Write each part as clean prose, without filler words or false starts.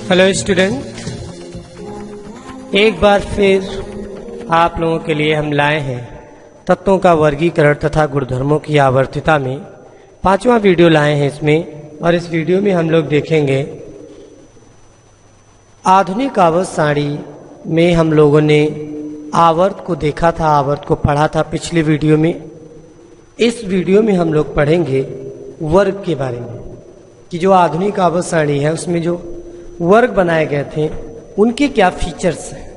Hello student, एक बार फिर आप लोगों के लिए हम लाए हैं तत्वों का वर्गीकरण तथा गुणधर्मों की आवर्तिता में पांचवा वीडियो लाए हैं इसमें। और इस वीडियो में हम लोग देखेंगे आधुनिक आवर्त सारणी में हम लोगों ने आवर्त को देखा था, आवर्त को पढ़ा था पिछले वीडियो में। इस वीडियो में हम लोग पढ़ेंगे वर्ग के बारे में कि जो आधुनिक आवर्त सारणी है उसमें जो वर्ग बनाए गए थे उनके क्या फीचर्स हैं।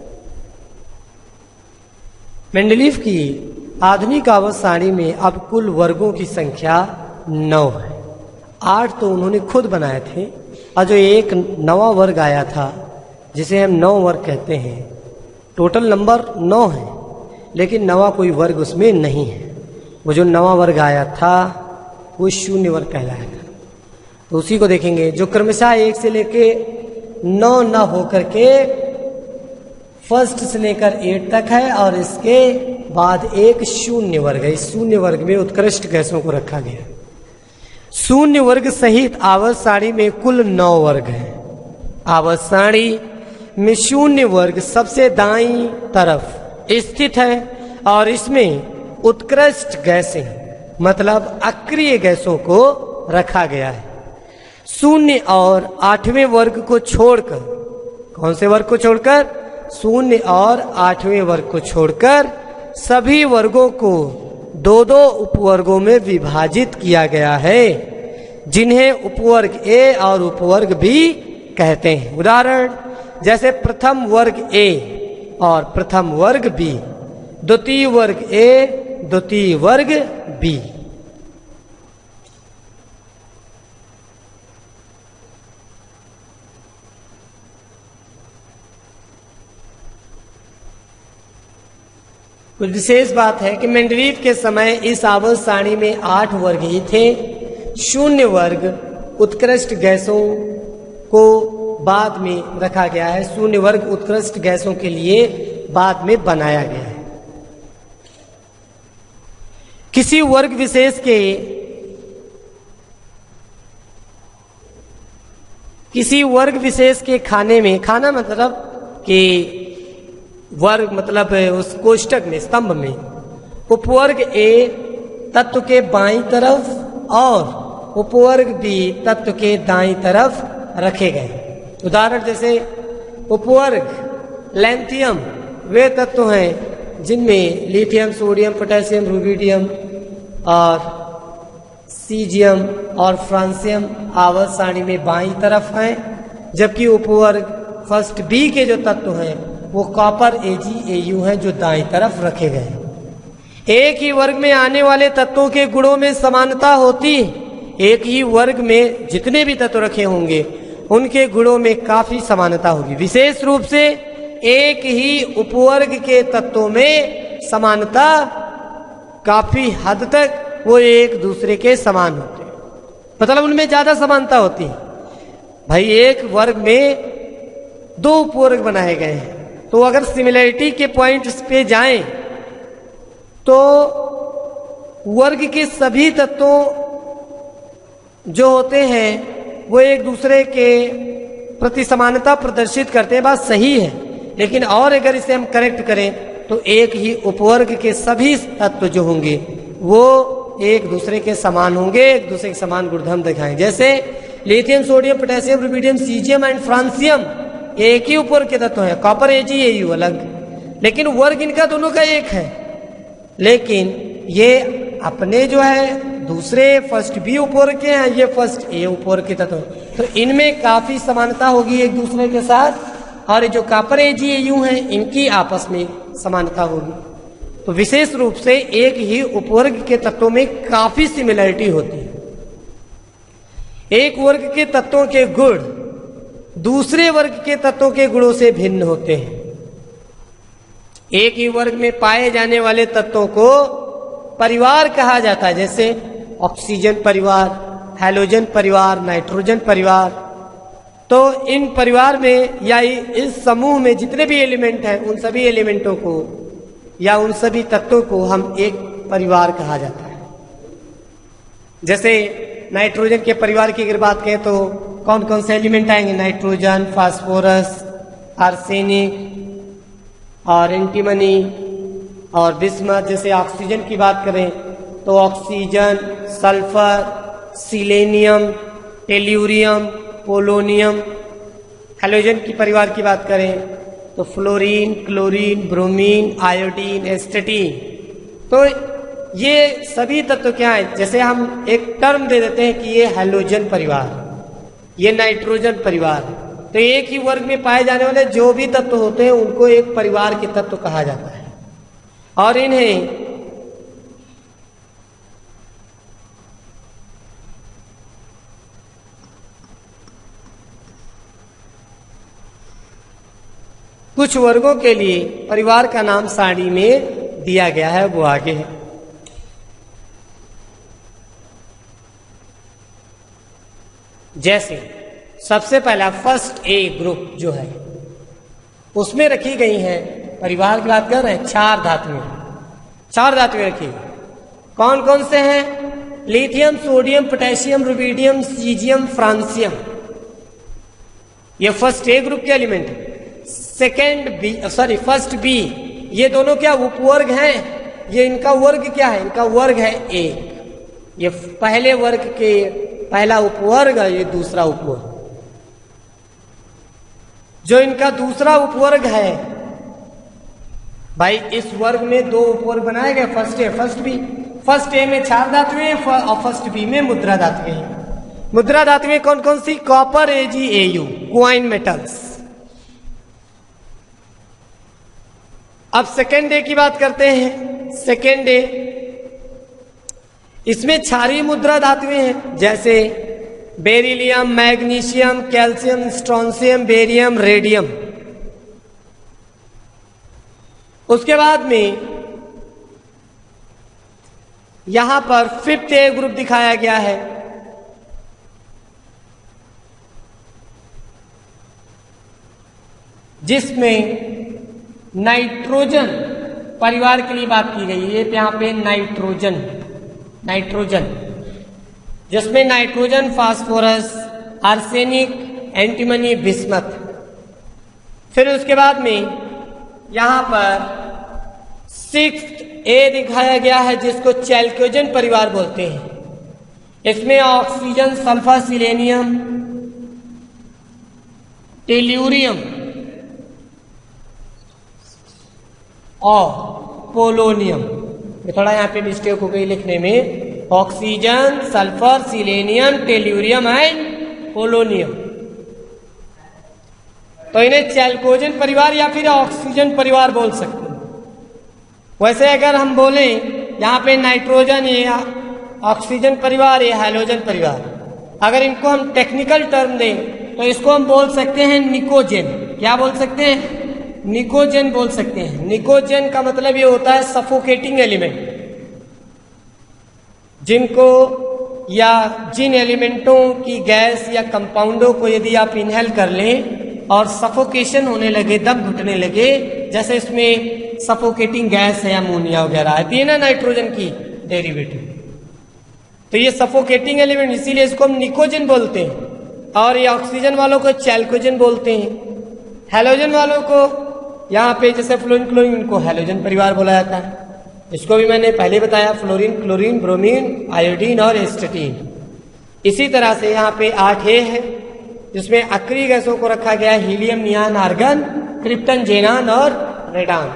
मेंडलीव की आधुनिक आवर्त सारणी में अब कुल वर्गों की संख्या 9 है। 8 तो उन्होंने खुद बनाए थे और जो एक नवा वर्ग आया था जिसे हम 9 वर्ग कहते हैं, टोटल नंबर 9 है लेकिन नवा कोई वर्ग उसमें नहीं है। वो जो नवा वर्ग आया था वो शून्य वर्ग कहलाया था। तो उसी को देखेंगे जो क्रमशः 1 से लेके 9 न होकर के फर्स्ट से लेकर 8 तक है और इसके बाद एक शून्य वर्ग है। इस शून्य वर्ग में उत्कृष्ट गैसों को रखा गया। शून्य वर्ग सहित आवर्त सारणी में कुल 9 वर्ग हैं। आवर्त सारणी में शून्य वर्ग सबसे दाईं तरफ स्थित है और इसमें उत्कृष्ट गैसें मतलब अक्रिय गैसों को रखा गया है। शून्य और 8वें वर्ग को छोड़कर, कौन से वर्ग को छोड़कर? शून्य और 8वें वर्ग को छोड़कर सभी वर्गों को 2-2 उपवर्गों में विभाजित किया गया है जिन्हें उपवर्ग ए और उपवर्ग बी कहते हैं। उदाहरण जैसे प्रथम वर्ग ए और प्रथम वर्ग बी, द्वितीय वर्ग ए, द्वितीय वर्ग बी। कुछ विशेष बात है कि मेंडलीव के समय इस आवर्त सारणी में 8 वर्ग ही थे। शून्य वर्ग उत्कृष्ट गैसों को बाद में रखा गया है। शून्य वर्ग उत्कृष्ट गैसों के लिए बाद में बनाया गया है। किसी वर्ग विशेष के खाने में, खाना मतलब कि वर्ग मतलब उस कोष्टक में, स्तंभ में उपवर्ग ए तत्व के बाईं तरफ और उपवर्ग बी तत्व के दाईं तरफ रखे गए। उदाहरण जैसे उपवर्ग लैंथियम वे तत्व हैं जिनमें लिथियम, सोडियम, पोटेशियम, रुबिडियम और सीजियम और फ्रांसियम आवर्त सारणी में बाईं तरफ हैं, जबकि उपवर्ग फर्स्ट बी के जो तत्व हैं वो कॉपर, Ag, Au हैं जो दाईं तरफ रखे गए। एक ही वर्ग में आने वाले तत्वों के गुणों में समानता होती है। एक ही वर्ग में जितने भी तत्व रखे होंगे उनके गुणों में काफी समानता होगी। विशेष रूप से एक ही उपवर्ग के तत्वों में समानता काफी हद तक वो एक दूसरे के समान होते हैं, मतलब उनमें ज्यादा समानता होती है। भाई एक वर्ग में 2 उपवर्ग बनाए गए हैं तो अगर सिमिलरिटी के पॉइंट्स पे जाएं तो वर्ग के सभी तत्वों जो होते हैं वो एक दूसरे के प्रति समानता प्रदर्शित करते हैं। बात सही है, लेकिन और अगर इसे हम करेक्ट करें तो एक ही उपवर्ग के सभी तत्व जो होंगे वो एक दूसरे के समान होंगे, एक दूसरे के समान गुणधर्म दिखाएं। जैसे lithium, sodium, potassium, rubidium, caesium and francium एक ही उपवर्ग के तत्व है। कॉपर, Ag, Au अलग, लेकिन वर्ग इनका दोनों का एक है। लेकिन ये अपने जो है दूसरे फर्स्ट बी उपवर्ग के हैं, ये फर्स्ट ए उपवर्ग के तत्व, तो इनमें काफी समानता होगी एक दूसरे के साथ। और जो कॉपर, Ag, Au हैं इनकी आपस में समानता होगी। तो विशेष रूप से एक ही उपवर्ग के तत्वों में काफी सिमिलरिटी होती है। एक वर्ग के तत्वों के गुण दूसरे वर्ग के तत्वों के गुणों से भिन्न होते हैं। एक ही वर्ग में पाए जाने वाले तत्वों को परिवार कहा जाता है, जैसे ऑक्सीजन परिवार, हैलोजन परिवार, नाइट्रोजन परिवार। तो इन परिवार में या इस समूह में जितने भी एलिमेंट हैं उन सभी एलिमेंटों को या उन सभी तत्वों को हम एक परिवार कहा जाता है। जैसे नाइट्रोजन के परिवार की अगर बात करें तो कौन कौन से एलिमेंट आएंगे? नाइट्रोजन, फास्फोरस, आर्सेनिक और एंटीमनी और बिस्मथ। जैसे ऑक्सीजन की बात करें तो oxygen, sulphur, selenium, tellurium, polonium. Halogen की परिवार की बात करें तो फ्लोरीन, क्लोरीन, ब्रोमीन, आयोडीन, एस्टेटीन। तो ये सभी तत्व क्या है? जैसे हम एक टर्म दे देते हैं कि ये हैलोजन परिवार, ये नाइट्रोजन परिवार। तो एक ही वर्ग में पाए जाने वाले जो भी तत्व होते हैं उनको एक परिवार के तत्व कहा जाता है। और इन्हें कुछ वर्गों के लिए परिवार का नाम सारणी में दिया गया है, वो आगे है। जैसे सबसे पहला फर्स्ट ए ग्रुप जो है उसमें रखी गई हैं, परिवार की बात कर रहे हैं, 4 धातुएं। 4 धातुएं रखी गई। कौन कौन से हैं? Lithium, sodium, potassium, rubidium, caesium, francium. ये फर्स्ट ए ग्रुप के एलिमेंट है। फर्स्ट बी, ये दोनों क्या उपवर्ग हैं? ये इनका वर्ग क्या है? इनका वर्ग है ए। ये पहले वर्ग के पहला उपवर्ग है, ये दूसरा उपवर्ग। जो इनका दूसरा उपवर्ग है भाई, इस वर्ग में 2 उपवर्ग बनाए गए, first A, first B. First A में 4 धातुएं और फर्स्ट बी में मुद्रा धातुएं हैं। मुद्रा धातुएं कौन कौन सी? कॉपर, एजी, एयू, क्वाइन मेटल्स। अब सेकेंड ए की बात करते हैं। सेकेंड ए, इसमें क्षारीय मुद्रा धातुएं हैं, जैसे beryllium, magnesium, calcium, strontium, barium, radium. उसके बाद में यहां पर फिफ्थ ए ग्रुप दिखाया गया है, जिसमें नाइट्रोजन परिवार के लिए बात की गई है। यहां पे नाइट्रोजन, जिसमें nitrogen, phosphorus, arsenic, antimony, bismuth. फिर उसके बाद में यहां पर 6th ए दिखाया गया है, जिसको चैल्कोजन परिवार बोलते हैं। इसमें ऑक्सीजन, सल्फर, सिलेनियम, टेल्यूरियम और पोलोनियम। ये थोड़ा यहाँ पे मिस्टेक हो गई लिखने में। Oxygen, sulphur, selenium, tellurium and polonium. तो इन्हें चैल्कोजन परिवार या फिर ऑक्सीजन परिवार बोल सकते हैं। वैसे अगर हम बोले यहाँ पे नाइट्रोजन या ऑक्सीजन परिवार या हैलोजन परिवार, अगर इनको हम टेक्निकल टर्म दें तो इसको हम बोल सकते हैं निकोजेन। क्या बोल सकते हैं? निकोजेन बोल सकते हैं। निकोजेन का मतलब ये होता है सफोकेटिंग एलिमेंट, जिनको या जिन एलिमेंटों की गैस या कंपाउंडों को यदि आप इनहेल कर लें और सफोकेशन होने लगे, दम घुटने लगे, जैसे इसमें सफोकेटिंग गैस है अमोनिया वगैरह है, ये ना नाइट्रोजन की डेरिवेटिव। तो ये सफोकेटिंग एलिमेंट, इसीलिए इसको हम निकोजेन बोलते हैं। और ये ऑक्सीजन वालों को चैल्कोजन बोलते हैं। हैलोजन वालों को यहाँ पे जैसे फ्लोरीन, क्लोरीन, इनको हैलोजन परिवार बोला जाता है। इसको भी मैंने पहले बताया, फ्लोरीन, क्लोरीन, ब्रोमीन, आयोडीन और एस्टेटीन। इसी तरह से यहाँ पे 8A है, जिसमें अक्रिय गैसों को रखा गया है, हीलियम, नियान, आर्गन, क्रिप्टन, जेनान और रेडान।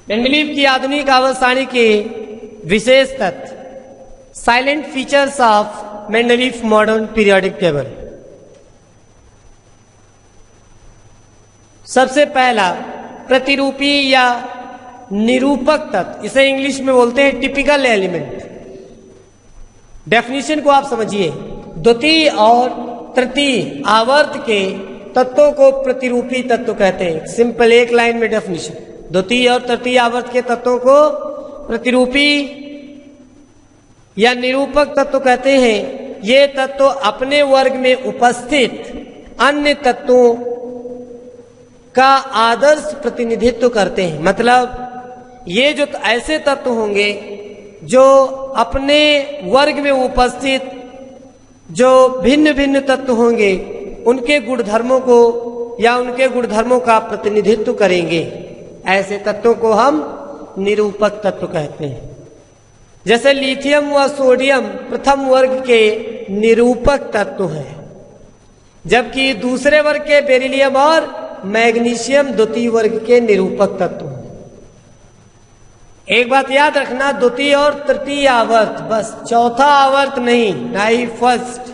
मेंडलीव की आधुनिक आवर्त सारणी के विशेष तत्व, salient features of Mendeleev modern periodic table. सबसे पहला प्रतिरूपी या निरूपक तत्व, इसे इंग्लिश में बोलते हैं टिपिकल एलिमेंट। डेफिनेशन को आप समझिए, द्वितीय और तृतीय आवर्त के तत्वों को प्रतिरूपी तत्व कहते हैं। सिंपल एक लाइन में डेफिनेशन, द्वितीय और तृतीय आवर्त के तत्वों को प्रतिरूपी या निरूपक तत्व कहते हैं। ये तत्व अपने वर्ग में उपस्थित अन्य तत्वों का आदर्श प्रतिनिधित्व करते हैं। मतलब ये जो ऐसे तत्व होंगे जो अपने वर्ग में उपस्थित जो भिन्न भिन्न तत्व होंगे उनके गुणधर्मों को या उनके गुणधर्मों का प्रतिनिधित्व करेंगे, ऐसे तत्वों को हम निरूपक तत्व कहते हैं। जैसे लिथियम व सोडियम प्रथम वर्ग के निरूपक तत्व हैं, जबकि दूसरे वर्ग के बेरिलियम और मैग्नीशियम द्वितीय वर्ग के निरूपक तत्व हैं। एक बात याद रखना, द्वितीय और तृतीय आवर्त, बस चौथा आवर्त नहीं, ना ही फर्स्ट।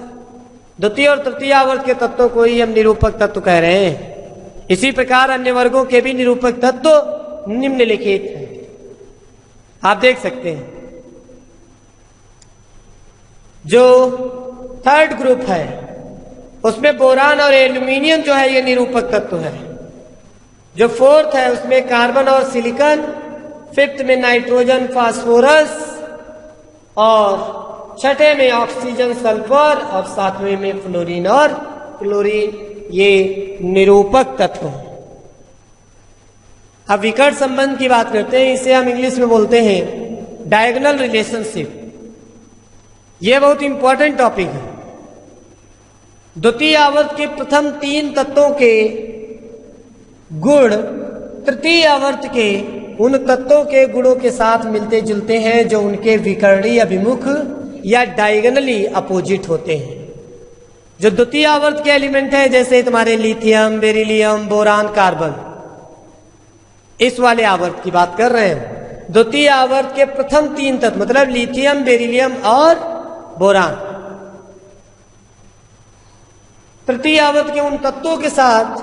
द्वितीय और तृतीय आवर्त के तत्वों को ही हम निरूपक तत्व कह रहे हैं। इसी प्रकार अन्य वर्गों के भी निरूपक तत्व निम्नलिखित हैं, आप देख सकते हैं। जो थर्ड ग्रुप है उसमें बोरान और एल्यूमिनियम जो है ये निरूपक तत्व है। जो फोर्थ है उसमें कार्बन और सिलिकॉन, फिफ्थ में नाइट्रोजन फास्फोरस, और छठे में ऑक्सीजन सल्फर, और सातवें में फ्लोरीन और क्लोरीन, ये निरूपक तत्व हैं। अब विकर्ण संबंध की बात करते हैं, इसे हम इंग्लिश में बोलते हैं डायगोनल रिलेशनशिप। यह बहुत इंपॉर्टेंट टॉपिक है। द्वितीय आवर्त के प्रथम तीन तत्वों के गुण तृतीय आवर्त के उन तत्वों के गुणों के साथ मिलते जुलते हैं जो उनके विकर्णीय अभिमुख या डायगोनली अपोजिट होते हैं। जो द्वितीय आवर्त के एलिमेंट है जैसे तुम्हारे लिथियम, बेरिलियम, बोरान, कार्बन, इस वाले आवर्त की बात कर रहे हैं। द्वितीय आवर्त के प्रथम तीन तत्व मतलब लिथियम, बेरिलियम और बोरान तृतीय आवर्त के उन तत्वों के साथ,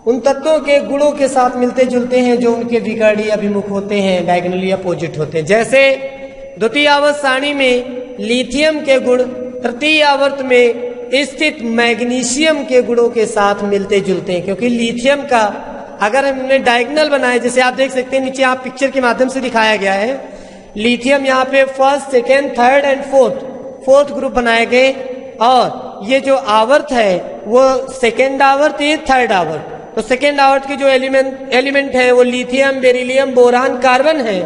उन तत्वों के गुणों के साथ मिलते जुलते हैं जो उनके विकर्णीय अभिमुख होते हैं, डायगोनली अपोजिट होते हैं। जैसे द्वितीय आवर्त सारणी में लिथियम के गुण तृतीय आवर्त में स्थित मैग्नीशियम के गुणों के साथ मिलते जुलते हैं, क्योंकि लिथियम का अगर हमने डायगोनल बनाया, जैसे आप देख सकते हैं नीचे आप पिक्चर के माध्यम से दिखाया गया है, लिथियम यहाँ पे first, second, third and fourth group बनाए गए, और ये जो आवर्त है वो सेकेंड आवर्त, ये थर्ड आवर्त। तो सेकेंड आवर्त के जो एलिमेंट है वो लिथियम, बेरिलियम, बोरान, कार्बन है,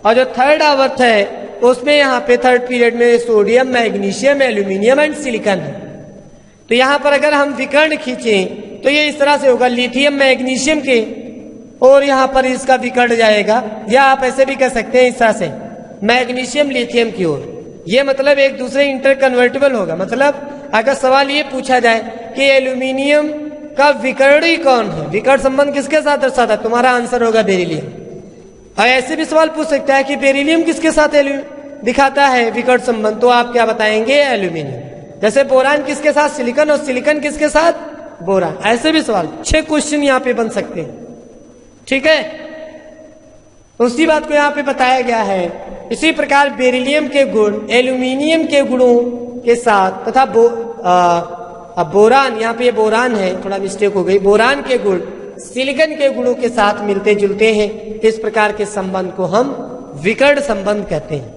और जो थर्ड आवर्त है उसमें यहाँ पे थर्ड पीरियड में sodium, magnesium, aluminium and silicon है। तो यहाँ पर अगर हम विकर्ण खींचें तो ये इस तरह से होगा, लिथियम मैग्नीशियम के और यहाँ पर इसका विकर्ण जाएगा, या आप ऐसे भी कह सकते हैं इस तरह से, मैग्नीशियम लिथियम की ओर। ये मतलब एक दूसरे इंटर कन्वर्टेबल होगा। मतलब अगर सवाल ये पूछा जाए कि एल्यूमिनियम का विकर्णी कौन है, विकर्ण संबंध किसके साथ दर्शाता है, तुम्हारा आंसर होगा बेरिलियम। और ऐसे भी सवाल पूछ सकता है कि बेरिलियम किसके साथ दिखाता है विकर्ण संबंध, तो आप क्या बताएंगे, एल्यूमिनियम। जैसे बोरान किसके साथ सिलिकॉन, और सिलिकॉन किसके साथ बोरान। ऐसे भी सवाल 6 क्वेश्चन यहाँ पे बन सकते हैं, ठीक है। उसी बात को यहाँ पे बताया गया है। इसी प्रकार बेरिलियम के गुण एल्यूमिनियम के गुणों के साथ तथा बोरान, यहाँ पे बोरान है, थोड़ा मिस्टेक हो गई, बोरान के गुण सिलिकॉन के गुणों के साथ मिलते जुलते हैं। इस प्रकार के संबंध को हम विकर्ण संबंध कहते हैं।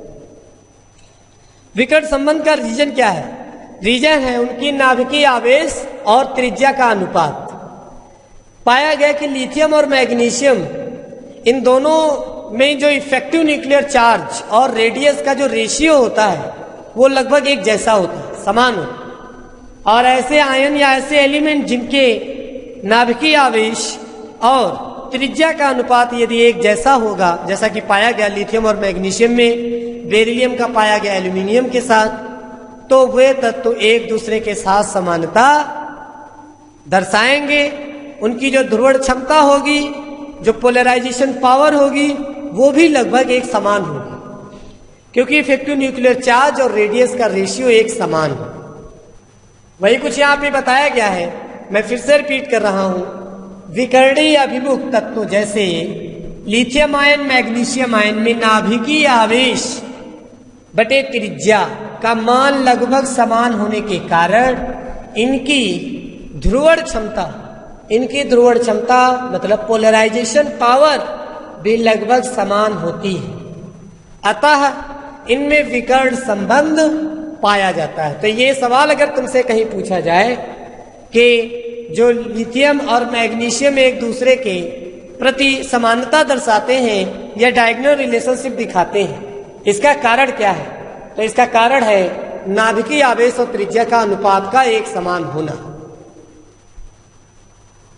विकर्ण संबंध का रीजन क्या है? रीजन है उनकी नाभिकीय आवेश और त्रिज्या का अनुपात। पाया गया कि लिथियम और मैग्नीशियम, इन दोनों में जो इफेक्टिव न्यूक्लियर चार्ज और रेडियस का जो रेशियो होता है वो लगभग एक जैसा होता है, समान होता है। और ऐसे आयन या ऐसे एलिमेंट जिनके नाभिकीय आवेश और त्रिज्या का अनुपात यदि एक जैसा होगा, जैसा कि पाया गया लिथियम और मैग्नीशियम में, बेरिलियम का पाया गया एल्यूमिनियम के साथ, तो वे तत्व एक दूसरे के साथ समानता दर्शाएंगे। उनकी जो ध्रुवण क्षमता होगी, जो पोलराइजेशन पावर होगी, वो भी लगभग एक समान होगी, क्योंकि इफेक्टिव न्यूक्लियर चार्ज और रेडियस का रेशियो एक समान है। वही कुछ यहाँ पे बताया गया है, मैं फिर से रिपीट कर रहा हूं। विकर्णीय अभिमुख तत्व जैसे लिथियम आयन, मैग्नीशियम आयन में नाभिकीय आवेश बटे त्रिज्या का मान लगभग समान होने के कारण इनकी ध्रुवण क्षमता मतलब पोलराइजेशन पावर भी लगभग समान होती है। अतः इनमें विकर्ण संबंध पाया जाता है। तो ये सवाल अगर तुमसे कहीं पूछा जाए कि जो लिथियम और मैग्नीशियम एक दूसरे के प्रति समानता दर्शाते हैं या डायगोनल रिलेशनशिप दिखाते हैं, इसका कारण क्या है? तो इसका कारण है नाभिकीय आवेश और त्रिज्या का अनुपात का एक समान होना।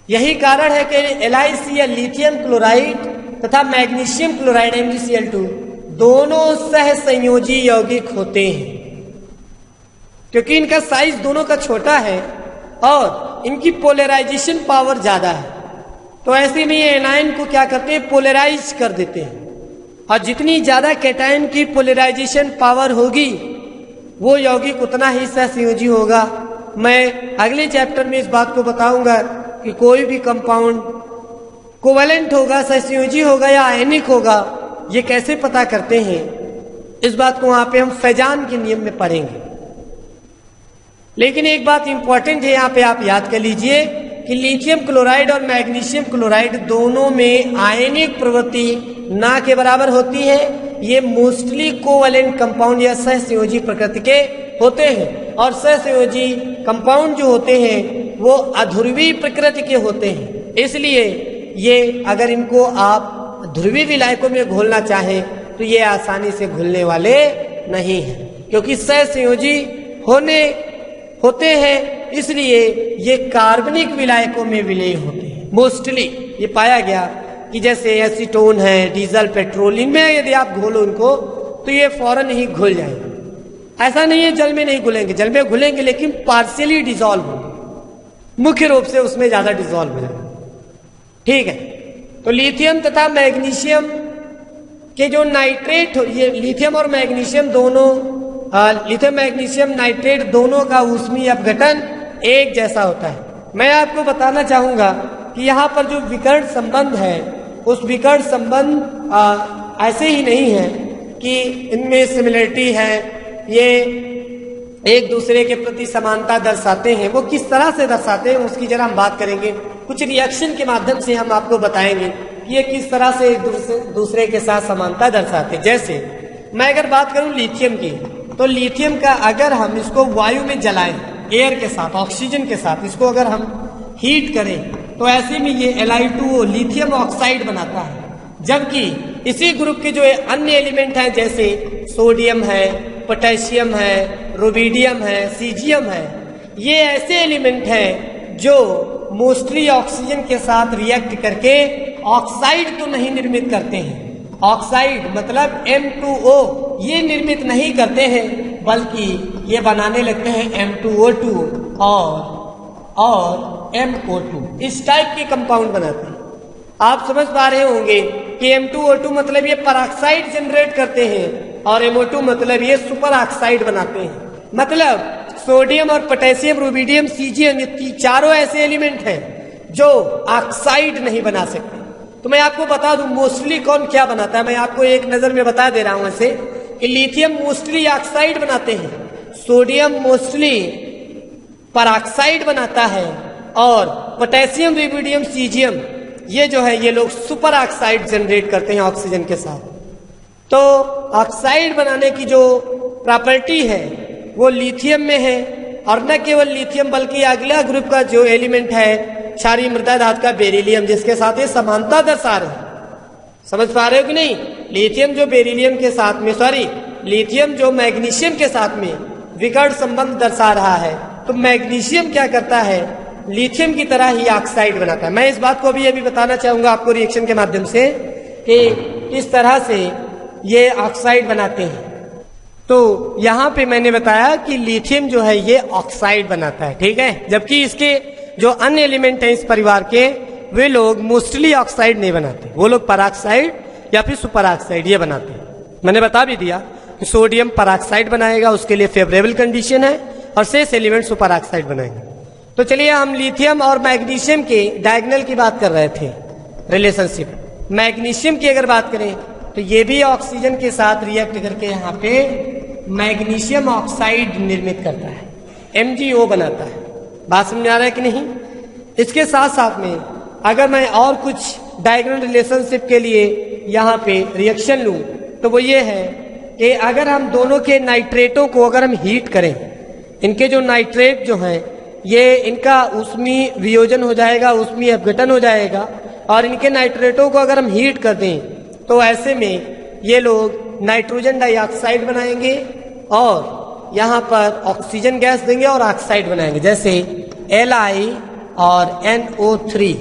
यही कारण है कि LiCl लिथियम क्लोराइड तथा मैग्नीशियम क्लोराइड MgCl2 दोनों सह संयोजी यौगिक होते हैं, क्योंकि इनका साइज दोनों का छोटा है और इनकी पोलराइजेशन पावर ज्यादा है। तो ऐसे में ये एनायन को क्या करते हैं? पोलराइज कर देते हैं। और जितनी ज्यादा कैटायन की पोलराइजेशन पावर होगी वो यौगिक उतना ही सहसंयोजी होगा। मैं अगले चैप्टर में इस बात को बताऊंगा कि कोई भी कंपाउंड कोवेलेंट होगा, सहसंयोजी होगा या आयनिक होगा, ये कैसे पता करते हैं। इस बात को वहां पे हम फैजान के नियम में पढ़ेंगे। लेकिन एक बात इंपॉर्टेंट है यहाँ पे, आप याद कर लीजिए कि लिथियम क्लोराइड और मैग्नीशियम क्लोराइड दोनों में आयनिक प्रवृत्ति ना के बराबर होती है। ये मोस्टली कोवेलेंट कंपाउंड या सहसंयोजी प्रकृति के होते हैं, और सहसंयोजी कंपाउंड जो होते हैं वो अध्रुवीय प्रकृति के होते हैं। इसलिए ये अगर इनको आप ध्रुवीय विलायकों में घोलना चाहें तो ये आसानी से घुलने वाले नहीं है, क्योंकि सहसंयोजी होते हैं, इसलिए ये कार्बनिक विलायकों में विलय होते हैं। मोस्टली ये पाया गया कि जैसे एसीटोन है, डीजल, पेट्रोल, इनमें यदि आप घोलो इनको तो ये फौरन ही घुल जाएंगे। ऐसा नहीं है जल में नहीं घुलेंगे, जल में घुलेंगे लेकिन पार्शियली डिसॉल्व होंगे, मुख्य रूप से उसमें ज्यादा डिसॉल्व हो जाएंगे। ठीक है, तो लिथियम तथा मैग्नीशियम के जो नाइट्रेट, ये लिथियम और मैग्नीशियम दोनों, लिथियम मैग्नीशियम नाइट्रेट दोनों का ऊष्मीय अपघटन एक जैसा होता है। मैं आपको बताना चाहूंगा कि यहाँ पर जो विकर्ण संबंध है उस विकर्ण संबंध ऐसे ही नहीं है कि इनमें सिमिलरिटी है, ये एक दूसरे के प्रति समानता दर्शाते हैं। वो किस तरह से दर्शाते हैं उसकी जरा हम बात करेंगे। कुछ रिएक्शन के माध्यम से हम आपको बताएंगे कि ये किस तरह से एक दूसरे के साथ समानता दर्शाते हैं। जैसे मैं अगर बात करूं लिथियम की, तो लिथियम का अगर हम इसको वायु में जलाएं, एयर के साथ, ऑक्सीजन के साथ, इसको अगर हम हीट करें तो ऐसे में ये Li2O लिथियम ऑक्साइड बनाता है। जबकि इसी ग्रुप के जो अन्य एलिमेंट हैं जैसे सोडियम है, पोटेशियम है, रुबिडियम है, सीजियम है, ये ऐसे एलिमेंट हैं जो मोस्टली ऑक्सीजन के साथ रिएक्ट करके ऑक्साइड तो नहीं निर्मित करते हैं। ऑक्साइड मतलब M2O ये निर्मित नहीं करते हैं, बल्कि ये बनाने लगते हैं M2O2 और MO2, इस टाइप के कंपाउंड बनाते हैं। आप समझ पा रहे होंगे कि M2O2 मतलब ये पराक्साइड जनरेट करते हैं और MO2 मतलब ये सुपर ऑक्साइड बनाते हैं। मतलब सोडियम और पोटेशियम, रुबिडियम, सीजियम, ये चारों ऐसे एलिमेंट हैं जो ऑक्साइड नहीं बना सकते। तो मैं आपको बता दूं मोस्टली कौन क्या बनाता है। मैं आपको एक नजर में बता दे रहा हूं ऐसे कि लिथियम मोस्टली ऑक्साइड बनाते हैं, सोडियम मोस्टली पराक्साइड बनाता है, और पोटेशियम, रुबिडियम, सीजियम ये जो है ये लोग सुपर ऑक्साइड जनरेट करते हैं ऑक्सीजन के साथ। तो ऑक्साइड बनाने की जो प्रॉपर्टी है वो लिथियम में है, और न केवल लिथियम बल्कि अगला ग्रुप का जो एलिमेंट है क्षारीय मृदा धातु का बेरिलियम, जिसके साथ ये समानता दर्शा रहे हैं। समझ पा रहे हो कि नहीं? लिथियम जो बेरिलियम के साथ में, लिथियम जो मैग्नीशियम के साथ में विकर्ण संबंध दर्शा रहा है, तो मैग्नीशियम क्या करता है? लिथियम की तरह ही ऑक्साइड बनाता है। मैं इस बात को अभी बताना चाहूंगा आपको रिएक्शन के माध्यम से कि किस तरह से ये ऑक्साइड बनाते हैं। तो यहाँ पे मैंने बताया कि लिथियम जो है ये ऑक्साइड बनाता है, ठीक है, जबकि इसके जो अन्य एलिमेंट हैं इस परिवार के वे लोग मोस्टली ऑक्साइड नहीं बनाते, वो लोग पराक्साइड या फिर सुपर ऑक्साइड ये बनाते हैं। मैंने बता भी दिया कि सोडियम पराक्साइड बनाएगा, उसके लिए फेवरेबल कंडीशन है, और शेष एलिमेंट सुपर ऑक्साइड बनाएंगे। तो चलिए हम लिथियम और मैग्नीशियम के डायगोनल की बात कर रहे थे, रिलेशनशिप। मैग्नीशियम की अगर बात करें तो ये भी ऑक्सीजन के साथ रिएक्ट करके यहाँ पे मैग्नीशियम ऑक्साइड निर्मित करता है, MgO बनाता है। बात समझ आ रहा है कि नहीं? इसके साथ साथ में अगर मैं और कुछ डायगोनल रिलेशनशिप के लिए यहाँ पे रिएक्शन लूं तो वो ये है कि अगर हम दोनों के नाइट्रेटों को अगर हम हीट करें, इनके जो नाइट्रेट जो हैं ये इनका ऊष्मीय वियोजन हो जाएगा, ऊष्मीय अपघटन हो जाएगा, और इनके नाइट्रेटों को अगर हम हीट कर दें तो ऐसे में ये लोग नाइट्रोजन डाइऑक्साइड बनाएंगे और यहाँ पर ऑक्सीजन गैस देंगे और ऑक्साइड बनाएंगे, जैसे Li और NO3,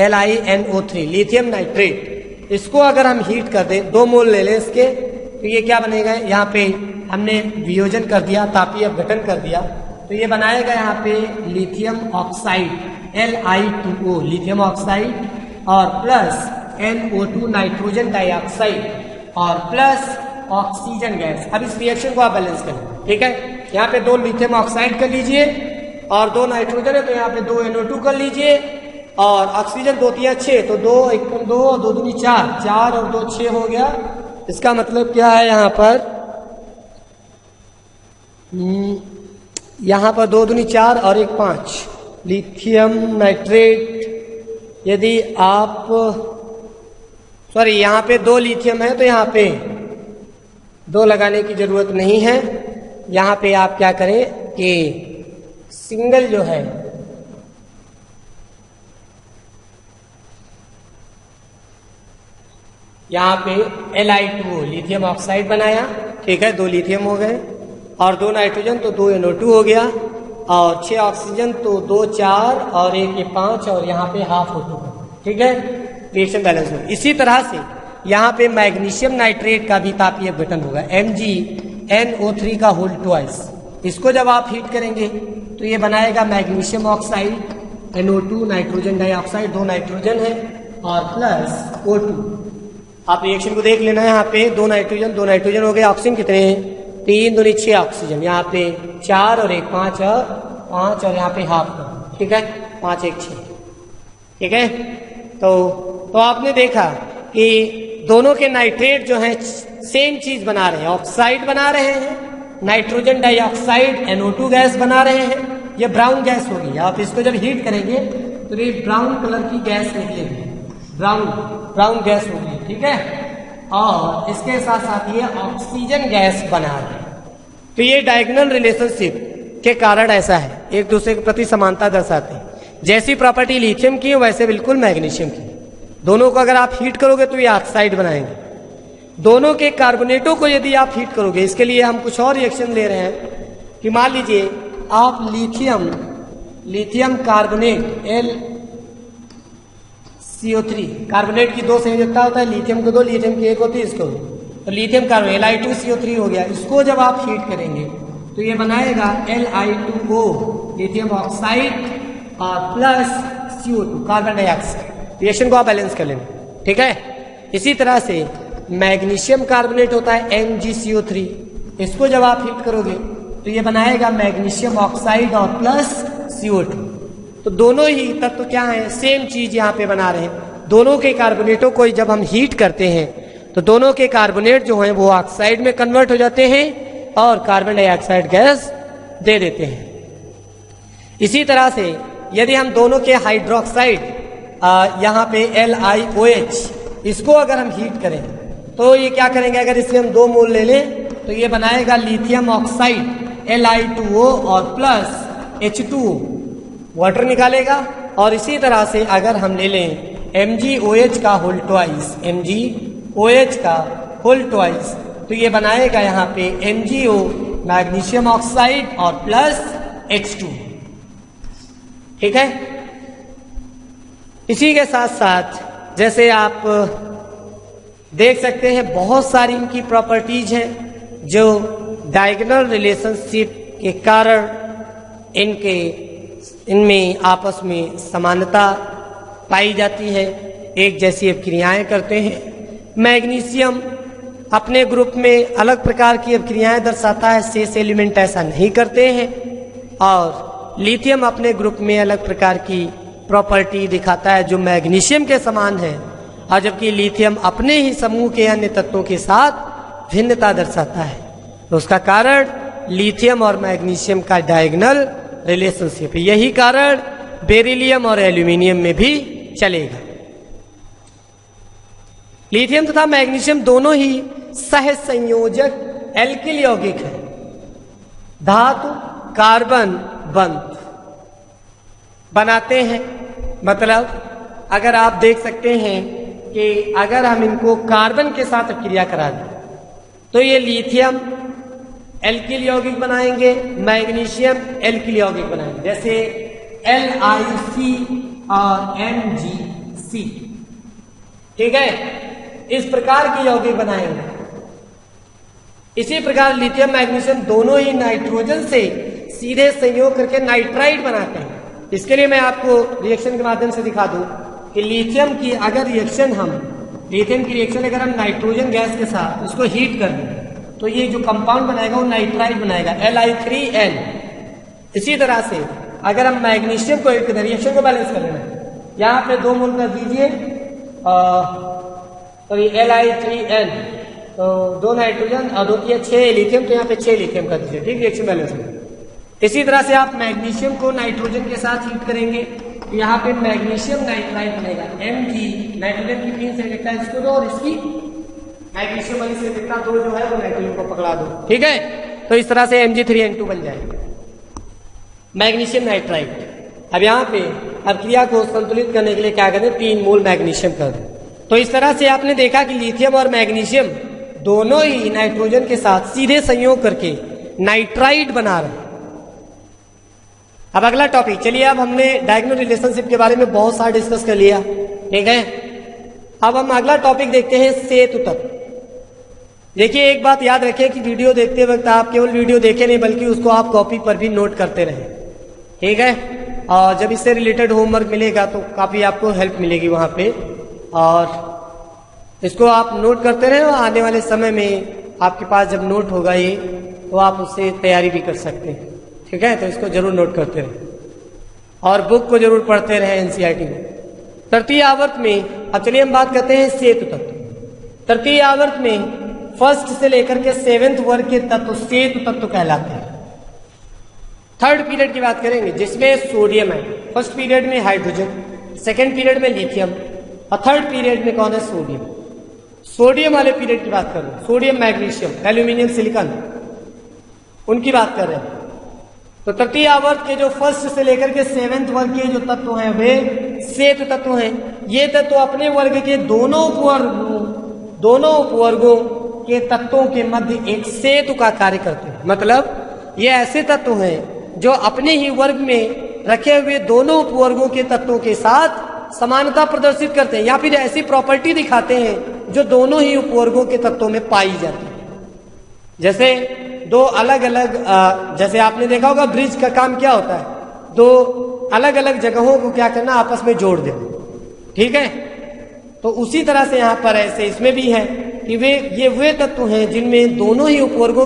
LiNO3 लिथियम नाइट्रेट। इसको अगर हम हीट कर दें, 2 मोल ले लें इसके, तो ये क्या बनेगा, यहाँ पे हमने वियोजन कर दिया, तापीय अपघटन कर दिया, तो ये बनाएगा यहाँ पे lithium oxide Li2O lithium oxide और प्लस NO2 नाइट्रोजन डाइऑक्साइड और प्लस ऑक्सीजन गैस। अब इस रिएक्शन को आप बैलेंस करें, ठीक है। यहाँ पे 2 लिथियम ऑक्साइड कर लीजिए और 2 नाइट्रोजन है तो यहाँ पे 2 NO2 कर लीजिए और ऑक्सीजन 2 3 6, तो 2 1 2 और 2 दूनी 4, 4 और 2 6 हो गया। इसका मतलब क्या है, यहाँ पर 2 दूनी 4 और 1 5 लिथियम नाइट्रेट। यदि आप सॉरी यहाँ पे 2 लिथियम है तो यहाँ पे 2 लगाने की जरूरत नहीं है। यहाँ पे आप क्या करें कि सिंगल जो है यहाँ पे Li2O लिथियम ऑक्साइड बनाया, ठीक है, 2 लिथियम हो गए और 2 नाइट्रोजन तो 2 NO2 हो गया और 6 ऑक्सीजन तो 2 4 और 1 ये 5 और यहाँ पे हाफ O2, ठीक है, रिएक्शन बैलेंस होगा। इसी तरह से यहाँ पे मैग्नीशियम नाइट्रेट का भी तापीय अपघटन होगा, MgNO3 का होल ट्वाइस। इसको जब आप हीट करेंगे तो ये बनाएगा magnesium oxide, NO2 nitrogen dioxide, 2 nitrogen है और प्लस O2। आप रिएक्शन को देख लेना, यहाँ पे 2 नाइट्रोजन हो गए, ऑक्सीजन कितने हैं, 3 दूनी 6 ऑक्सीजन, यहाँ पे 4 और 1 5 और यहाँ पे हाफ का, ठीक है, 5 1 6, ठीक है। तो आपने देखा कि दोनों के नाइट्रेट जो हैं सेम चीज बना रहे हैं, ऑक्साइड बना रहे हैं, नाइट्रोजन डाइऑक्साइड NO2 गैस बना रहे हैं। ये ब्राउन गैस होगी, आप इसको जब हीट करेंगे तो ये ब्राउन कलर की गैस निकलेगी, ब्राउन गैस होगी, ठीक है। और इसके साथ साथ ये ऑक्सीजन गैस बना रहे हैं। तो ये डायगोनल रिलेशनशिप के कारण ऐसा है, एक दूसरे के प्रति समानता दर्शाते हैं। जैसी प्रॉपर्टी लिथियम की है वैसे बिल्कुल मैग्नीशियम की। दोनों को अगर आप हीट करोगे तो ये ऑक्साइड बनाएंगे। दोनों के कार्बोनेटों को यदि आप हीट करोगे, इसके लिए हम कुछ और रिएक्शन ले रहे हैं कि मान लीजिए आप लिथियम कार्बोनेट LCO3, कार्बोनेट की 2 संयोजकता होता है, लिथियम को 2, लिथियम की 1 होती है, इसको तो लिथियम कार्बोनेट Li2CO3 हो गया। इसको जब आप हीट करेंगे तो ये बनाएगा Li2O लिथियम ऑक्साइड और plus CO2 carbon dioxide. Reaction को आप बैलेंस कर लेना, ठीक है। इसी तरह से मैग्नीशियम कार्बोनेट होता है MgCO3, इसको जब आप हीट करोगे तो ये बनाएगा मैग्नीशियम ऑक्साइड और प्लस CO2। तो दोनों ही तत्व क्या है, सेम चीज यहाँ पे बना रहे हैं। दोनों के कार्बोनेटों को जब हम हीट करते हैं तो दोनों के कार्बोनेट जो हैं वो ऑक्साइड में कन्वर्ट हो जाते हैं और कार्बन डाइऑक्साइड गैस दे देते हैं। इसी तरह से यदि हम दोनों के हाइड्रोक्साइड यहाँ पे LiOH, इसको अगर हम हीट करें तो ये क्या करेंगे, अगर इससे हम 2 मोल ले लें तो ये बनाएगा लिथियम ऑक्साइड Li2O और प्लस H2O, वाटर निकालेगा। और इसी तरह से अगर हम ले लें MgOH का होल ट्वाइस, MgOH का होल ट्वाइस, तो ये बनाएगा यहाँ पे MgO मैग्नीशियम ऑक्साइड और प्लस H2, ठीक है। इसी के साथ साथ जैसे आप देख सकते हैं बहुत सारी इनकी प्रॉपर्टीज हैं जो डायगोनल रिलेशनशिप के कारण इनमें आपस में समानता पाई जाती है, एक जैसी अभिक्रियाएं करते हैं। मैग्नीशियम अपने ग्रुप में अलग प्रकार की अभिक्रियाएं दर्शाता है, शेष एलिमेंट ऐसा नहीं करते हैं। और लिथियम अपने ग्रुप में अलग प्रकार की प्रॉपर्टी दिखाता है जो मैग्नीशियम के समान है, और जबकि लिथियम अपने ही समूह के अन्य तत्वों के साथ भिन्नता दर्शाता है। तो उसका कारण लिथियम और मैग्नीशियम का डायगोनल रिलेशनशिप है। यही कारण बेरिलियम और एल्यूमिनियम में भी चलेगा। लिथियम तथा मैग्नीशियम दोनों ही सह संयोजक एल्किल यौगिक है, धातु कार्बन बंध बनाते हैं। मतलब अगर आप देख सकते हैं कि अगर हम इनको कार्बन के साथ अभिक्रिया करा दें तो ये लिथियम एल्किल यौगिक बनाएंगे, मैग्नीशियम एल्किल यौगिक बनाएंगे, जैसे LiC और MgC। ठीक है, इस प्रकार के यौगिक बनाएंगे। इसी प्रकार लिथियम मैग्नीशियम दोनों ही नाइट्रोजन से सीधे संयोग करके नाइट्राइड बनाते हैं। इसके लिए मैं आपको रिएक्शन के माध्यम से दिखा दूं कि लिथियम की अगर रिएक्शन अगर हम नाइट्रोजन गैस के साथ उसको हीट कर दें तो ये जो कंपाउंड बनाएगा वो नाइट्राइड बनाएगा, Li3N। इसी तरह से अगर हम मैग्नीशियम को एक रिएक्शन को बैलेंस कर लेना, यहाँ पे 2 मोल कर दीजिए Li3N, तो 2 नाइट्रोजन और 2 किया 6 लिथियम, तो यहाँ पे 6 लिथियम कर दीजिए। ठीक, रिएक्शन बैलेंस में। इसी तरह से आप मैग्नीशियम को नाइट्रोजन के साथ हीट करेंगे तो यहाँ पे मैग्नीशियम नाइट्राइड बनेगा, Mg। नाइट्रोजन की 3 से इलेक्ट्रॉन इसको दो और इसकी मैग्नीशियम वाली से इलेक्ट्रॉन 2 जो है वो नाइट्रोजन को पकड़ा दो। ठीक है, तो इस तरह से Mg3N2 बन जाएगा, मैग्नीशियम नाइट्राइड। अब यहाँ पे अब क्रिया को संतुलित करने के लिए क्या करें, 3 मोल मैग्नीशियम कर दें। तो इस तरह से आपने देखा कि लिथियम और मैग्नीशियम दोनों ही नाइट्रोजन के साथ सीधे संयोग करके नाइट्राइड बना रहे हैं। अब अगला टॉपिक, चलिए अब हमने डायगोनल रिलेशनशिप के बारे में बहुत सारा डिस्कस कर लिया। ठीक है, अब हम अगला टॉपिक देखते हैं, सेतु तत्व। देखिए, एक बात याद रखें कि वीडियो देखते वक्त आप केवल वीडियो देखें नहीं बल्कि उसको आप कॉपी पर भी नोट करते रहें। ठीक है, और जब इससे रिलेटेड होमवर्क मिलेगा तो काफी आपको हेल्प मिलेगी वहां पे, और इसको आप नोट करते रहें और आने वाले समय में आपके पास जब नोट होगा ये तो आप उससे तैयारी भी कर सकते हैं। ठीक है, तो इसको जरूर नोट करते रहें और बुक को जरूर पढ़ते रहें एनसीईआरटी में। तृतीय आवर्त में अब चलिए हम बात करते हैं सेतु तत्व। तृतीय आवर्त में फर्स्ट से लेकर के 7वें वर्ग के तत्व सेतु तत्व कहलाते हैं। थर्ड पीरियड की बात करेंगे जिसमें सोडियम है। फर्स्ट पीरियड में हाइड्रोजन, सेकेंड पीरियड में लिथियम और थर्ड पीरियड में कौन है, सोडियम। सोडियम वाले पीरियड की बात कर रहे हैं, सोडियम मैग्नीशियम एल्यूमिनियम सिलिकॉन, उनकी बात कर रहे हैं। तो तृतीय आवर्त के जो फर्स्ट से लेकर के 7वें वर्ग के जो तत्व हैं वे सेतु तत्व हैं। ये तत्व अपने वर्ग के दोनों उपवर्गों के तत्वों के मध्य एक सेतु का कार्य करते हैं। मतलब ये ऐसे तत्व हैं जो अपने ही वर्ग में रखे हुए दोनों उपवर्गों के तत्वों के साथ समानता प्रदर्शित करते हैं या फिर ऐसी प्रॉपर्टी दिखाते हैं जो दोनों ही उपवर्गों के तत्वों में पाई जाती है। जैसे दो अलग अलग, जैसे आपने देखा होगा ब्रिज का काम क्या होता है, दो अलग अलग जगहों को क्या करना, आपस में जोड़ देना। ठीक है, तो उसी तरह से यहाँ पर ऐसे इसमें भी है कि वे तत्व हैं जिनमें दोनों ही उपवर्गों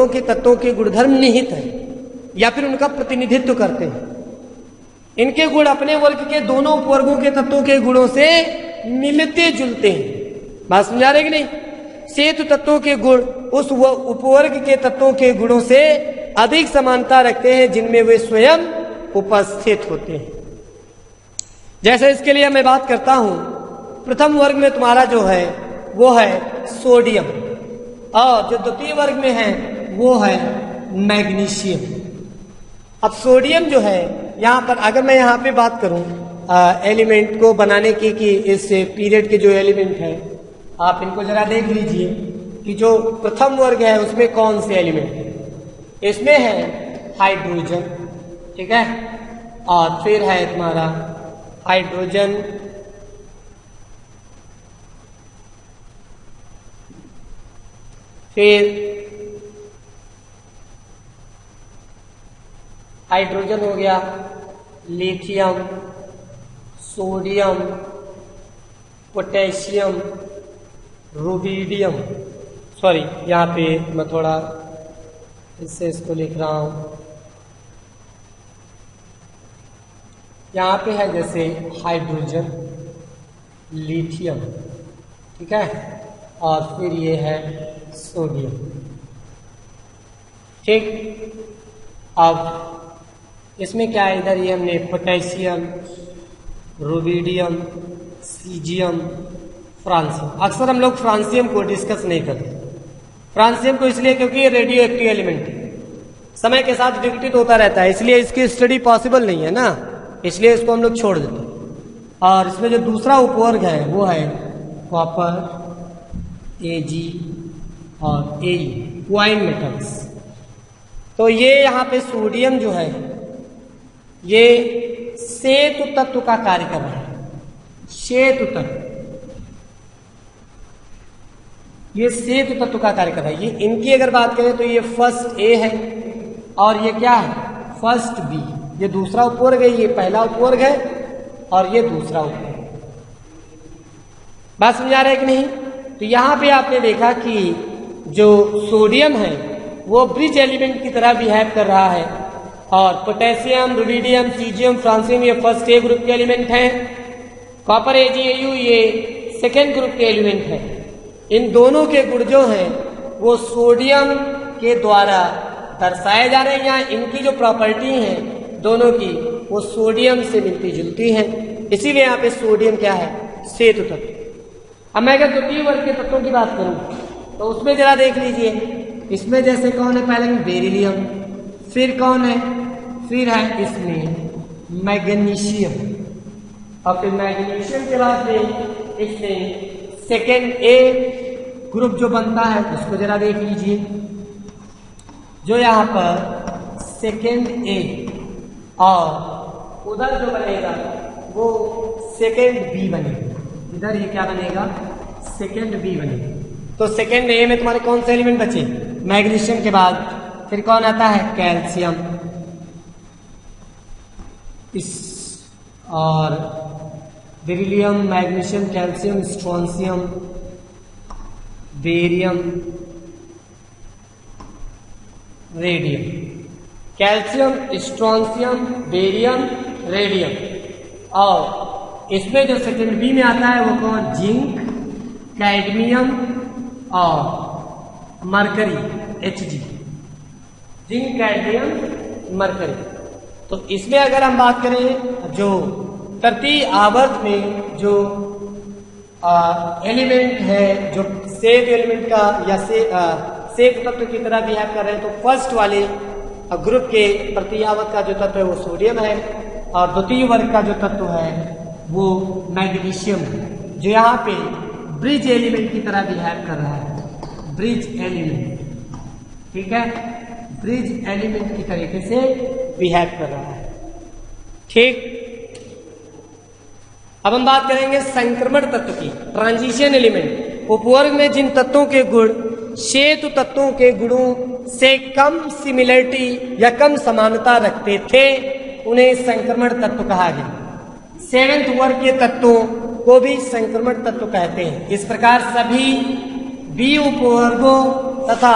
के तत्वों के गुणधर्म निहित हैं या फिर उनका प्रतिनिधित्व करते हैं। इनके गुण अपने वर्ग के दोनों उपवर्गों के तत्वों के गुणों से मिलते जुलते हैं। बात समझा रहे कि नहीं? सेतु तत्वों के गुण उस उपवर्ग के तत्वों के गुणों से अधिक समानता रखते हैं जिनमें वे स्वयं उपस्थित होते हैं। जैसे इसके लिए मैं बात करता हूं, प्रथम वर्ग में तुम्हारा जो है वो है सोडियम और जो द्वितीय वर्ग में है वो है मैग्नीशियम। अब सोडियम जो है यहाँ पर अगर मैं यहाँ पे बात करूं एलिमेंट को बनाने की कि इस पीरियड के जो एलिमेंट है आप इनको जरा देख लीजिए कि जो प्रथम वर्ग है उसमें कौन से एलिमेंट है। इसमें है हाइड्रोजन, ठीक है, और फिर है तुम्हारा हाइड्रोजन, फिर हाइड्रोजन हो गया, lithium, sodium, potassium, rubidium, sorry यहाँ पे मैं थोड़ा इससे इसको लिख रहा हूं, यहाँ पे है जैसे हाइड्रोजन, लिथियम, ठीक है, और फिर ये है सोडियम। ठीक, अब इसमें क्या है, इधर ये हमने पोटेशियम, रुबिडियम, सीजियम, फ्रांसियम। अक्सर हम लोग फ्रांसियम को डिस्कस नहीं करते। फ्रांसियम को इसलिए क्योंकि ये रेडियो एक्टिव एलिमेंट है, समय के साथ विघटित होता रहता है, इसलिए इसकी स्टडी पॉसिबल नहीं है ना, इसलिए इसको हम लोग छोड़ देते हैं। और इसमें जो दूसरा उपवर्ग है वो है कॉपर, Ag और Ae क्वाइन मेटल्स। तो ये यहाँ पे सोडियम जो है ये सेतु तत्व का कार्य कर रहा है। सेतु तत्व, ये सेतु तत्व का कार्य कर रहा है। ये इनकी अगर बात करें तो ये फर्स्ट ए है और ये क्या है, फर्स्ट बी। ये दूसरा उपवर्ग है, ये पहला उपवर्ग है और ये दूसरा उपवर्ग। बात समझा रहे कि नहीं? तो यहां पे आपने देखा कि जो सोडियम है वो ब्रिज एलिमेंट की तरह बिहेव कर रहा है और पोटेशियम, रुबिडियम, सीजियम, फ्रांसियम ये फर्स्ट ए ग्रुप के एलिमेंट हैं। कॉपर, AgAu ये सेकेंड ग्रुप के एलिमेंट है। इन दोनों के गुण जो हैं वो सोडियम के द्वारा दर्शाए जा रहे हैं। यहाँ इनकी जो प्रॉपर्टी है दोनों की वो सोडियम से मिलती जुलती हैं, इसीलिए यहाँ पे सोडियम क्या है, सेतु तत्व। अब मैं अगर द्वितीय वर्ग के तत्वों की बात करूं तो उसमें जरा देख लीजिए। इसमें जैसे कौन है, पहले में बेरिलियम, फिर कौन है, फिर है इसमें मैग्नीशियम और फिर मैग्नीशियम के बाद में इसमें सेकेंड ए ग्रुप जो बनता है उसको जरा देख लीजिए। जो यहाँ पर सेकेंड ए और उधर जो बनेगा वो सेकेंड बी बनेगा। इधर ये क्या बनेगा, सेकेंड बी बनेगा। तो सेकेंड ए में तुम्हारे कौन से एलिमेंट बचे, मैग्नीशियम के बाद फिर कौन आता है, कैल्शियम, इस और beryllium, magnesium, calcium, strontium, barium, radium. Calcium, strontium, barium, radium. और इसमें जो सेकेंड बी में आता है वो कौन, जिंक, कैडमियम और mercury, Hg। Zinc, cadmium, mercury. तो इसमें अगर हम बात करें जो तृतीय आवर्त में जो एलिमेंट है जो सेतु एलिमेंट का या सेतु तत्व की तरह बिहेव कर रहे हैं, तो फर्स्ट वाले ग्रुप के तृतीय आवर्त का जो तत्व है वो सोडियम है और द्वितीय वर्ग का जो तत्व है वो मैग्नीशियम है, जो यहाँ पे ब्रिज एलिमेंट की तरह बिहेव कर रहा है। ब्रिज एलिमेंट, ठीक है, ब्रिज एलिमेंट की तरीके से बिहेव कर रहा है। ठीक, अब हम बात करेंगे संक्रमण तत्व की, ट्रांजिशन एलिमेंट। उपवर्ग में जिन तत्वों के गुण सेतु तत्वों के गुणों से कम सिमिलरिटी या कम समानता रखते थे उन्हें संक्रमण तत्व कहा गया। सेवेंथ वर्ग के तत्वों को भी संक्रमण तत्व कहते हैं। इस प्रकार सभी बी उपवर्गों तथा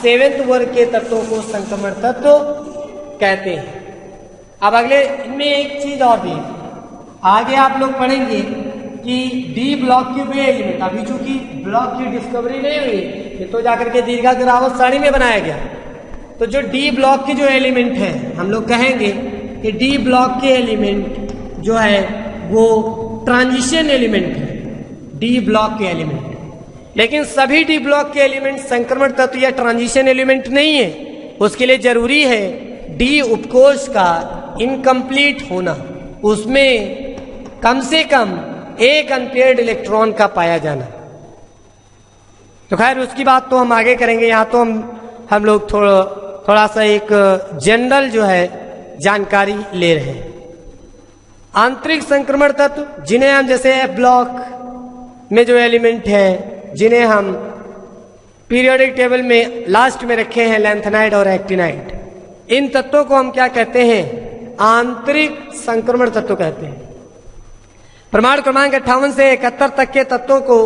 सेवेंथ वर्ग के तत्वों को संक्रमण तत्व कहते हैं। अब अगले इनमें एक चीज और भी आगे आप लोग पढ़ेंगे कि डी ब्लॉक के वे एलिमेंट, अभी चूंकि ब्लॉक की डिस्कवरी नहीं हुई, ये तो जाकर के दीर्घा गिरावट सारणी में बनाया गया। तो जो डी ब्लॉक के जो एलिमेंट है हम लोग कहेंगे कि डी ब्लॉक के एलिमेंट जो है वो ट्रांजिशन एलिमेंट है, डी ब्लॉक के एलिमेंट। लेकिन सभी डी ब्लॉक के एलिमेंट संक्रमण तत्व या ट्रांजिशन एलिमेंट नहीं है। उसके लिए जरूरी है डी उपकोष का इनकम्प्लीट होना, उसमें कम से कम एक अनपेयर्ड इलेक्ट्रॉन का पाया जाना। तो खैर उसकी बात तो हम आगे करेंगे। यहाँ तो हम लोग थोड़ा सा एक जनरल जो है जानकारी ले रहे हैं। आंतरिक संक्रमण तत्व जिन्हें हम जैसे ब्लॉक में जो एलिमेंट है जिन्हें हम पीरियोडिक टेबल में लास्ट में रखे हैं, लैंथेनाइड और एक्टिनाइड, इन तत्वों को हम क्या कहते हैं, आंतरिक संक्रमण तत्व कहते हैं। प्रमाण क्रमांक 58 से 71 तक के तत्वों को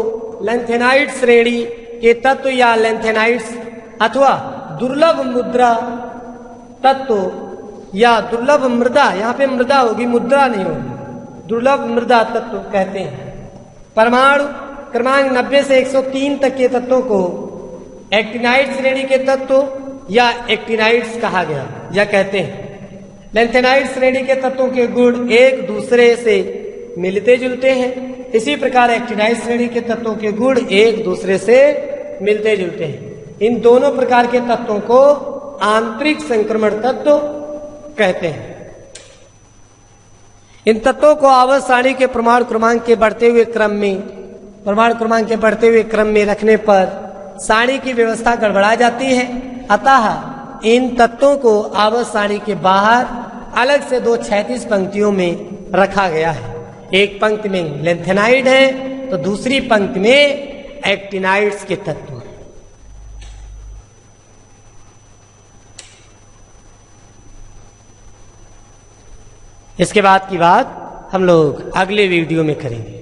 लैंथेनाइड श्रेणी के तत्व या लैंथेनाइड्स अथवा दुर्लभ मुद्रा तत्व या दुर्लभ मृदा, यहाँ पे मृदा होगी, मुद्रा नहीं होगी, दुर्लभ मृदा तत्व कहते हैं। परमाणु क्रमांक 90 से 103 तक के तत्वों को एक्टिनाइड श्रेणी के तत्व या एक्टिनाइड्स कहा गया या कहते हैं। लैंथेनाइड श्रेणी के तत्वों के गुण एक दूसरे से मिलते जुलते हैं, इसी प्रकार एक्टिनाइड श्रेणी के तत्वों के गुण एक दूसरे से मिलते जुलते हैं। इन दोनों प्रकार के तत्वों को आंतरिक संक्रमण तत्व कहते हैं। इन तत्वों को आवर्त सारणी के प्रमाण क्रमांक के बढ़ते हुए क्रम में परमाणु क्रमांक के बढ़ते हुए क्रम में रखने पर सारणी की व्यवस्था गड़बड़ा जाती है। अतः इन तत्वों को आवर्त सारणी के बाहर अलग से 2 क्षैतिज पंक्तियों में रखा गया है। एक पंक्ति में लेंथेनाइड है तो दूसरी पंक्ति में एक्टिनाइड्स के तत्व हैं। इसके बाद की बात हम लोग अगले वीडियो में करेंगे।